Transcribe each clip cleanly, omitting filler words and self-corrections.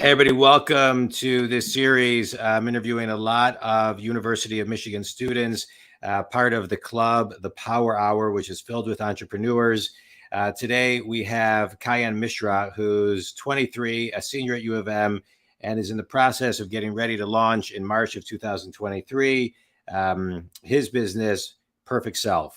Hey everybody, welcome to this series. I'm interviewing a lot of University of Michigan students, part of the club, the Power Hour, which is filled with entrepreneurs. Today we have Kayan Mishra, who's 23, a senior at U of M, and is in the process of getting ready to launch in March of 2023 his business, PerfectSelf,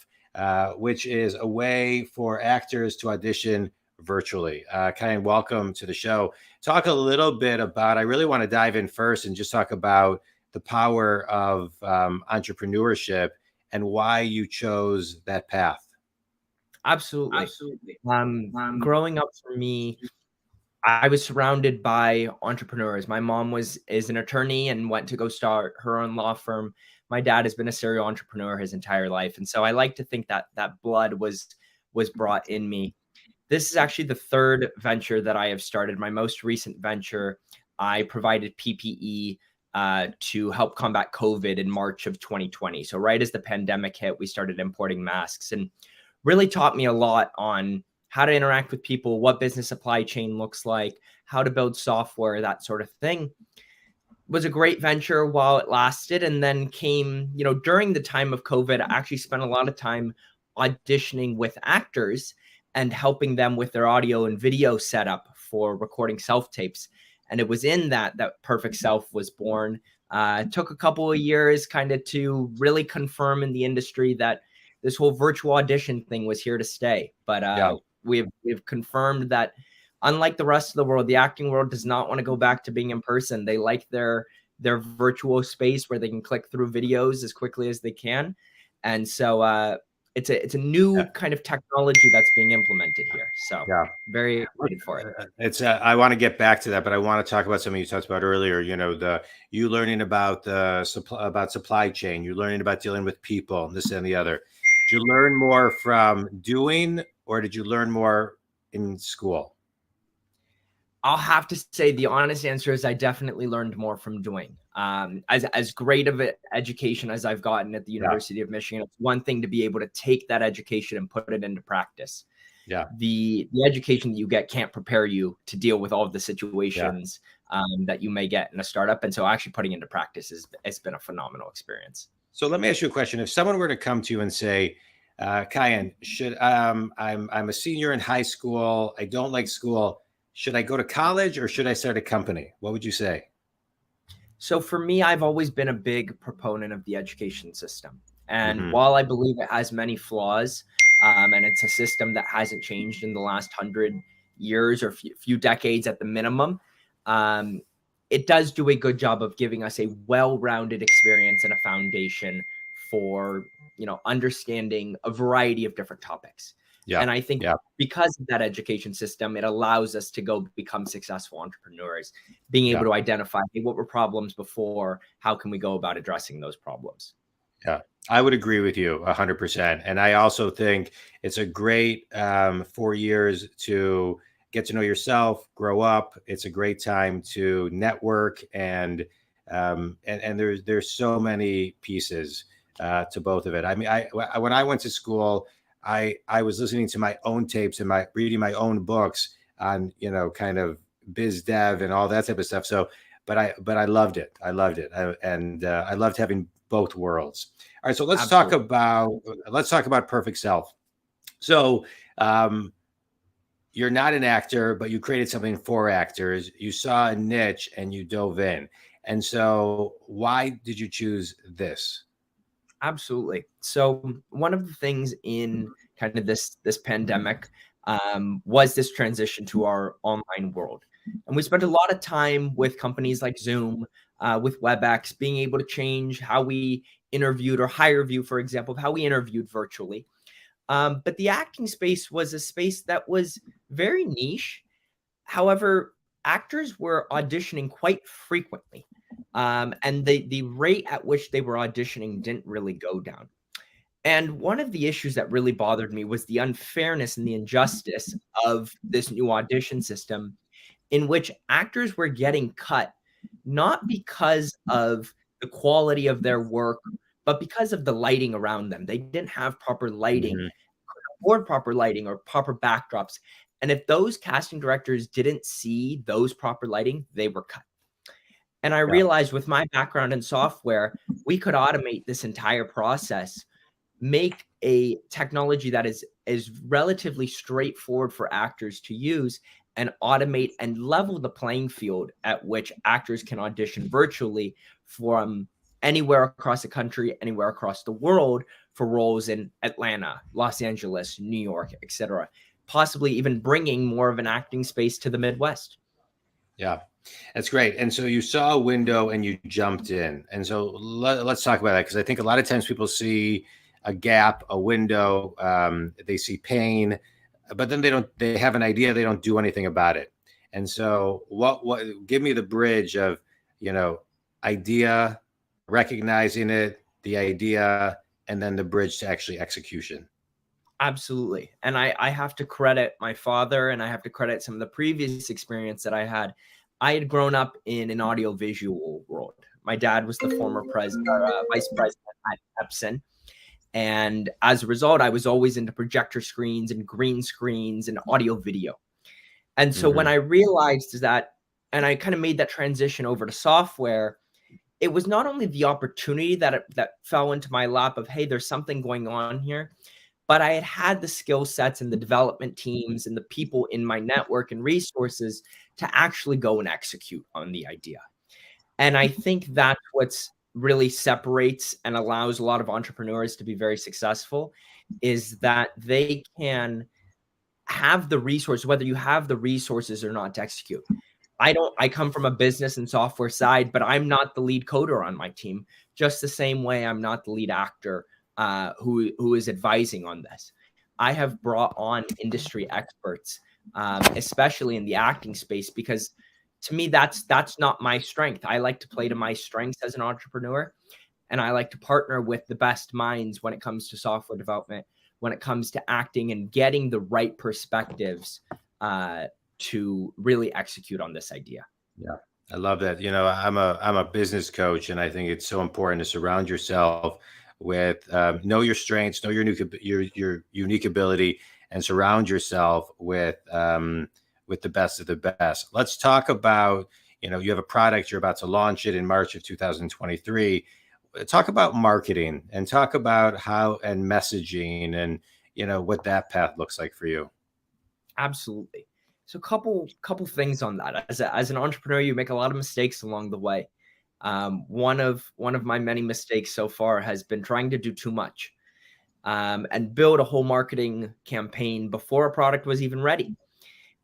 which is a way for actors to audition virtually. Kayan, welcome to the show. Talk a little bit about, I really want to dive in first and just talk about the power of entrepreneurship and why you chose that path. Absolutely. Growing up for me, I was surrounded by entrepreneurs. My mom is an attorney and went to go start her own law firm. My dad has been a serial entrepreneur his entire life. And so I like to think that that blood was brought in me. This is actually the third venture that I have started. My most recent venture, I provided PPE to help combat COVID in March of 2020. So right as the pandemic hit, we started importing masks and really taught me a lot on how to interact with people, what business supply chain looks like, how to build software, that sort of thing. It was a great venture while it lasted. And then came, during the time of COVID, I actually spent a lot of time auditioning with actors and helping them with their audio and video setup for recording self-tapes. And it was in that PerfectSelf was born. It took a couple of years kind of to really confirm in the industry that this whole virtual audition thing was here to stay. But we've confirmed that unlike the rest of the world, the acting world does not want to go back to being in person. They like their virtual space where they can click through videos as quickly as they can. And so it's a new kind of technology that's being implemented here. So very excited for it. It's I want to get back to that, but I want to talk about something you talked about earlier. You learning about the supply chain, you learning about dealing with people, this and the other. Did you learn more from doing, or did you learn more in school? I'll have to say the honest answer is I definitely learned more from doing. As great of an education as I've gotten at the University of Michigan, it's one thing to be able to take that education and put it into practice. Yeah. The education that you get can't prepare you to deal with all of the situations that you may get in a startup. And so actually putting into practice it's been a phenomenal experience. So let me ask you a question. If someone were to come to you and say, Kayan, I'm a senior in high school, I don't like school, should I go to college or should I start a company? What would you say? So for me, I've always been a big proponent of the education system. And while I believe it has many flaws, and it's a system that hasn't changed in the last 100 years or few decades at the minimum, it does do a good job of giving us a well-rounded experience and a foundation for, understanding a variety of different topics. Yeah. And I think because of that education system, it allows us to go become successful entrepreneurs, being able to identify, hey, what were problems before? How can we go about addressing those problems? Yeah, I would agree with you 100%. And I also think it's a great 4 years to get to know yourself, grow up. It's a great time to network, and there's so many pieces to both of it. I mean, when I went to school, I was listening to my own tapes and reading my own books on, kind of biz dev and all that type of stuff. So, but I loved it. I loved it. I loved having both worlds. All right. So let's talk about PerfectSelf. So, you're not an actor, but you created something for actors. You saw a niche and you dove in. And so why did you choose this? Absolutely. So one of the things in kind of this pandemic was this transition to our online world. And we spent a lot of time with companies like Zoom, with WebEx, being able to change how we interviewed, or HireVue, for example, how we interviewed virtually. But the acting space was a space that was very niche. However, actors were auditioning quite frequently. And the rate at which they were auditioning didn't really go down. And one of the issues that really bothered me was the unfairness and the injustice of this new audition system, in which actors were getting cut, not because of the quality of their work, but because of the lighting around them. They didn't have proper lighting, or proper lighting, or proper backdrops. And if those casting directors didn't see those proper lighting, they were cut. And I realized with my background in software, we could automate this entire process, make a technology that is relatively straightforward for actors to use, and automate and level the playing field at which actors can audition virtually from anywhere across the country, anywhere across the world for roles in Atlanta, Los Angeles, New York, etc. Possibly even bringing more of an acting space to the Midwest. Yeah, that's great. And so you saw a window and you jumped in. And so let's talk about that, because I think a lot of times people see a gap, a window, they see pain, but then they have an idea, they don't do anything about it. And so what give me the bridge of, idea, recognizing it, the idea, and then the bridge to actually execution. Absolutely. And I have to credit my father, and I have to credit some of the previous experience that I had. I had grown up in an audiovisual world. My dad was the former vice president at Epson. And as a result, I was always into projector screens and green screens and audio video. And so when I realized that, and I kind of made that transition over to software, it was not only the opportunity that fell into my lap of, hey, there's something going on here, but I had the skill sets and the development teams and the people in my network and resources to actually go and execute on the idea. And I think that's what's really separates and allows a lot of entrepreneurs to be very successful, is that they can have the resources, whether you have the resources or not, to execute. I come from a business and software side, but I'm not the lead coder on my team, just the same way I'm not the lead actor who is advising on this. I have brought on industry experts, especially in the acting space, because to me, that's not my strength. I like to play to my strengths as an entrepreneur, and I like to partner with the best minds when it comes to software development, when it comes to acting, and getting the right perspectives to really execute on this idea. Yeah, I love that. I'm a business coach, and I think it's so important to surround yourself with know your strengths, know your unique ability, and surround yourself with the best of the best. Let's talk about, you have a product, you're about to launch it in March of 2023. Talk about marketing and talk about how and messaging and, what that path looks like for you. Absolutely. So couple things on that. As an entrepreneur, you make a lot of mistakes along the way. One of my many mistakes so far has been trying to do too much and build a whole marketing campaign before a product was even ready.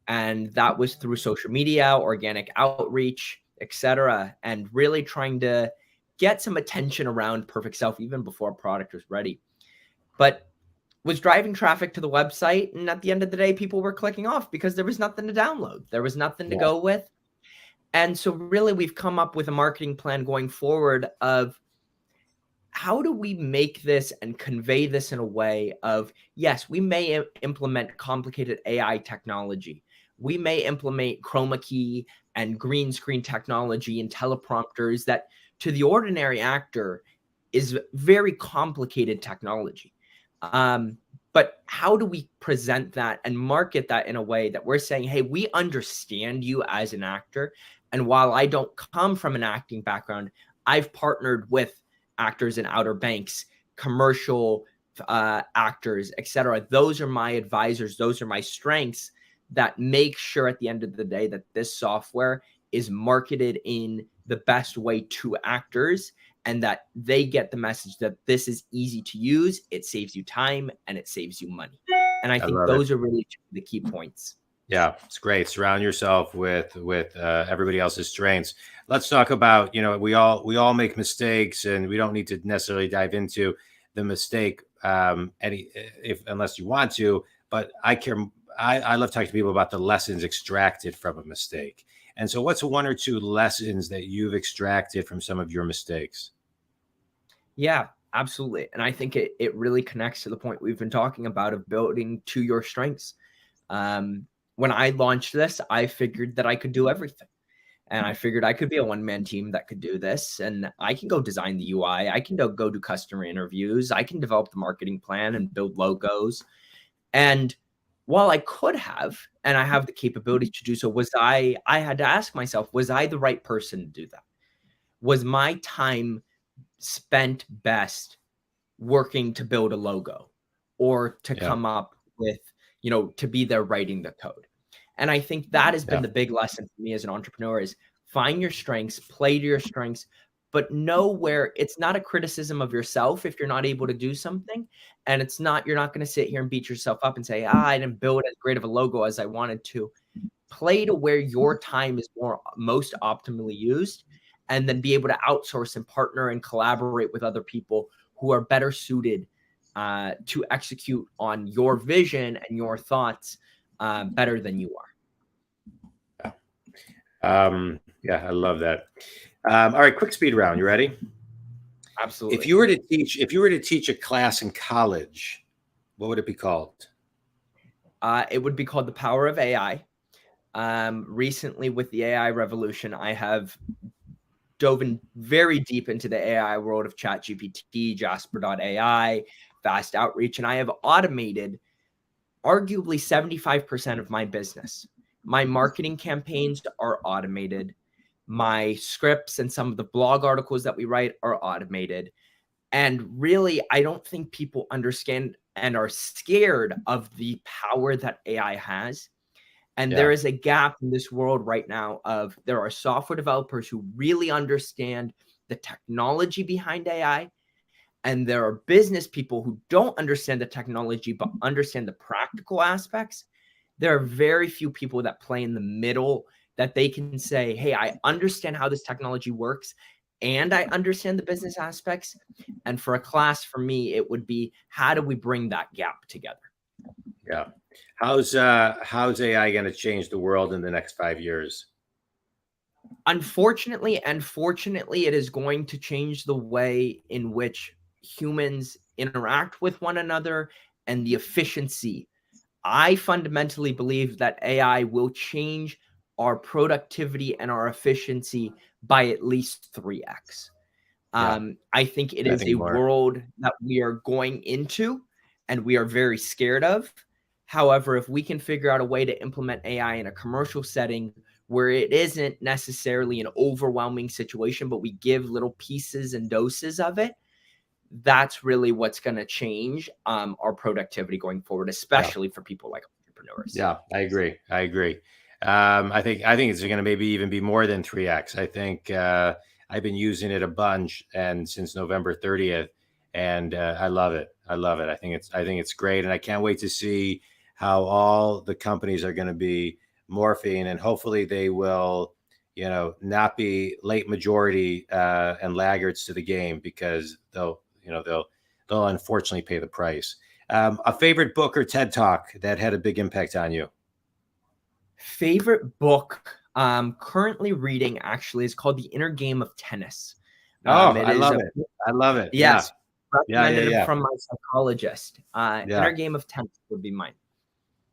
And that was through social media, organic outreach, etc., and really trying to get some attention around PerfectSelf even before a product was ready. But was driving traffic to the website, and at the end of the day, people were clicking off because there was nothing to download. There was nothing to go with. And so really we've come up with a marketing plan going forward of how do we make this and convey this in a way of, yes, we may implement complicated AI technology. We may implement chroma key and green screen technology and teleprompters that to the ordinary actor is very complicated technology. But how do we present that and market that in a way that we're saying, hey, we understand you as an actor. And while I don't come from an acting background, I've partnered with actors in Outer Banks, commercial actors, etc. Those are my advisors. Those are my strengths that make sure at the end of the day that this software is marketed in the best way to actors, and that they get the message that this is easy to use, it saves you time, and it saves you money. And I think those are really the key points. Yeah, it's great. Surround yourself with everybody else's strengths. Let's talk about, we all make mistakes, and we don't need to necessarily dive into the mistake unless you want to. But I love talking to people about the lessons extracted from a mistake. And so what's one or two lessons that you've extracted from some of your mistakes? Yeah, absolutely. And I think it really connects to the point we've been talking about of building to your strengths. When I launched this, I figured that I could do everything. And I figured I could be a one-man team that could do this. And I can go design the UI. I can go do customer interviews. I can develop the marketing plan and build logos. And while I could have, and I have the capability to do so, I had to ask myself, was I the right person to do that? Was my time spent best working to build a logo or to come up with, to be there writing the code? And I think that has been the big lesson for me as an entrepreneur is find your strengths, play to your strengths, but know where it's not a criticism of yourself if you're not able to do something. And you're not going to sit here and beat yourself up and say, I didn't build as great of a logo as I wanted to. Play to where your time is most optimally used, and then be able to outsource and partner and collaborate with other people who are better suited to execute on your vision and your thoughts better than you are. Yeah, I love that. All right, quick speed round. You ready? Absolutely. If you were to teach a class in college, what would it be called? It would be called The Power of AI. Recently, with the AI revolution, I have dove in very deep into the AI world of ChatGPT, Jasper.ai, Fast Outreach, and I have automated arguably 75% of my business. My marketing campaigns are automated. My scripts and some of the blog articles that we write are automated. And really, I don't think people understand and are scared of the power that AI has. And there is a gap in this world right now of there are software developers who really understand the technology behind AI. And there are business people who don't understand the technology, but understand the practical aspects. There are very few people that play in the middle that they can say, hey, I understand how this technology works and I understand the business aspects. And for a class, for me, it would be, how do we bring that gap together? Yeah. How's AI going to change the world in the next 5 years? Unfortunately and fortunately, it is going to change the way in which humans interact with one another and the efficiency. I fundamentally believe that AI will change our productivity and our efficiency by at least 3x. I think it is a world that we are going into and we are very scared of. However, if we can figure out a way to implement AI in a commercial setting where it isn't necessarily an overwhelming situation, but we give little pieces and doses of it, that's really what's going to change our productivity going forward, especially for people like entrepreneurs. Yeah, I agree. I think it's going to maybe even be more than 3x. I think I've been using it a bunch and since November 30th, and I love it. I think it's great, and I can't wait to see how all the companies are going to be morphing, and hopefully they will, not be late majority and laggards to the game, because they'll unfortunately pay the price. A favorite book or TED Talk that had a big impact on you? Favorite book currently reading actually is called The Inner Game of Tennis. I love it. Yes. Recommended from my psychologist. Inner Game of Tennis would be mine.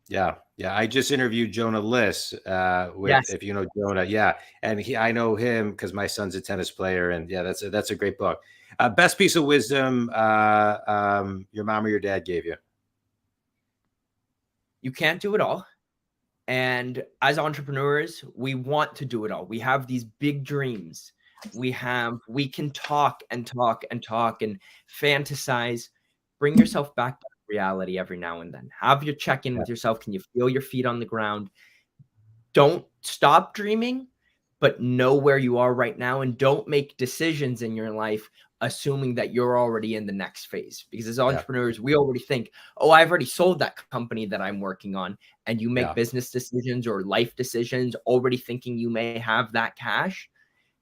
Yeah. I just interviewed Jonah Liss, if you know Jonah. And I know him because my son's a tennis player, and that's a great book. Best piece of wisdom your mom or your dad gave you? You can't do it all. And as entrepreneurs, we want to do it all. We have these big dreams. We can talk and talk and talk and fantasize. Bring yourself back to reality every now and then. Have your check-in with yourself. Can you feel your feet on the ground? Don't stop dreaming, but know where you are right now, and don't make decisions in your life assuming that you're already in the next phase. Because as entrepreneurs, we already think, oh, I've already sold that company that I'm working on. And you make business decisions or life decisions already thinking you may have that cash.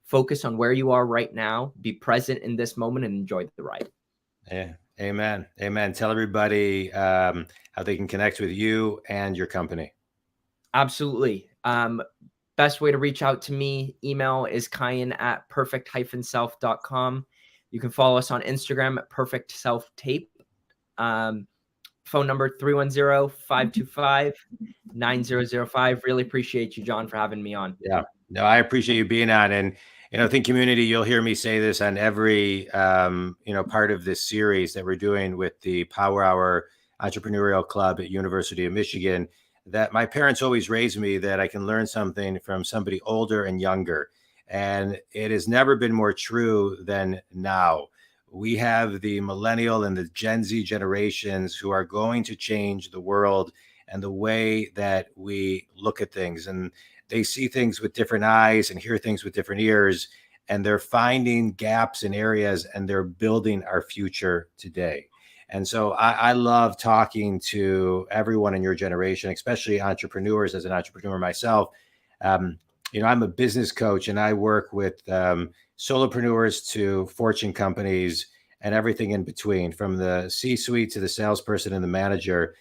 Focus on where you are right now, be present in this moment, and enjoy the ride. Yeah. Amen. Tell everybody how they can connect with you and your company. Absolutely. Best way to reach out to me, email is kayan@perfect-self.com. You can follow us on Instagram at PerfectSelfTape. Phone number 310-525-9005. Really appreciate you, John, for having me on. Yeah. No, I appreciate you being on. And Think community, you'll hear me say this on every part of this series that we're doing with the Power Hour entrepreneurial club at University of Michigan, that my parents always raised me that I can learn something from somebody older and younger. And it has never been more true than now. We have the millennial and the Gen Z generations who are going to change the world and the way that we look at things. And they see things with different eyes and hear things with different ears. And they're finding gaps in areas, and they're building our future today. And so I love talking to everyone in your generation, especially entrepreneurs. As an entrepreneur myself, I'm a business coach, and I work with solopreneurs to Fortune companies and everything in between, from the C-suite to the salesperson and the manager.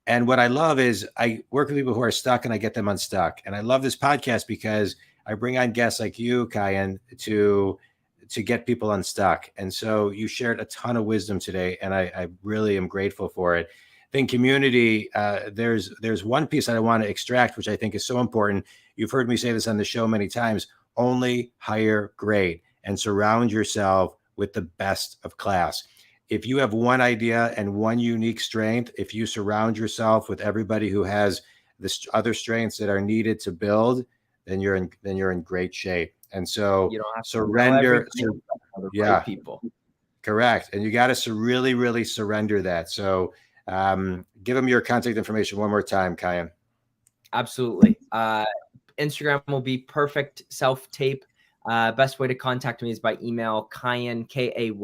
And what I love is I work with people who are stuck, and I get them unstuck. And I love this podcast because I bring on guests like you, Kayan, to get people unstuck. And so you shared a ton of wisdom today, and I really am grateful for it. I think community, there's one piece that I want to extract, which I think is so important. You've heard me say this on the show many times: only hire great and surround yourself with the best of class. If you have one idea and one unique strength, if you surround yourself with everybody who has the other strengths that are needed to build, then you're in great shape. And so You don't have surrender. Right people. Correct. And you got to really, really surrender that. So give them your contact information one more time, Kayan. Absolutely. Instagram will be PerfectSelf Tape. Best way to contact me is by email, Kayan, Kayan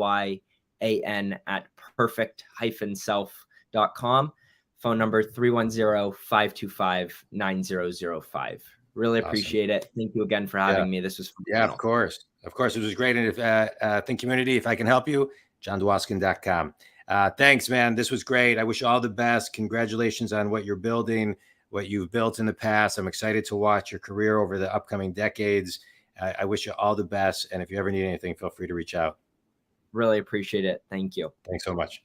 at perfect-self.com. Phone number 310-525-9005. Really appreciate it. Thank you again for having me. This was phenomenal. Yeah, of course. Of course, it was great. And if think community, if I can help you, jondwoskin.com. Thanks, man. This was great. I wish you all the best. Congratulations on what you're building, what you've built in the past. I'm excited to watch your career over the upcoming decades. I wish you all the best. And if you ever need anything, feel free to reach out. Really appreciate it. Thank you. Thanks so much.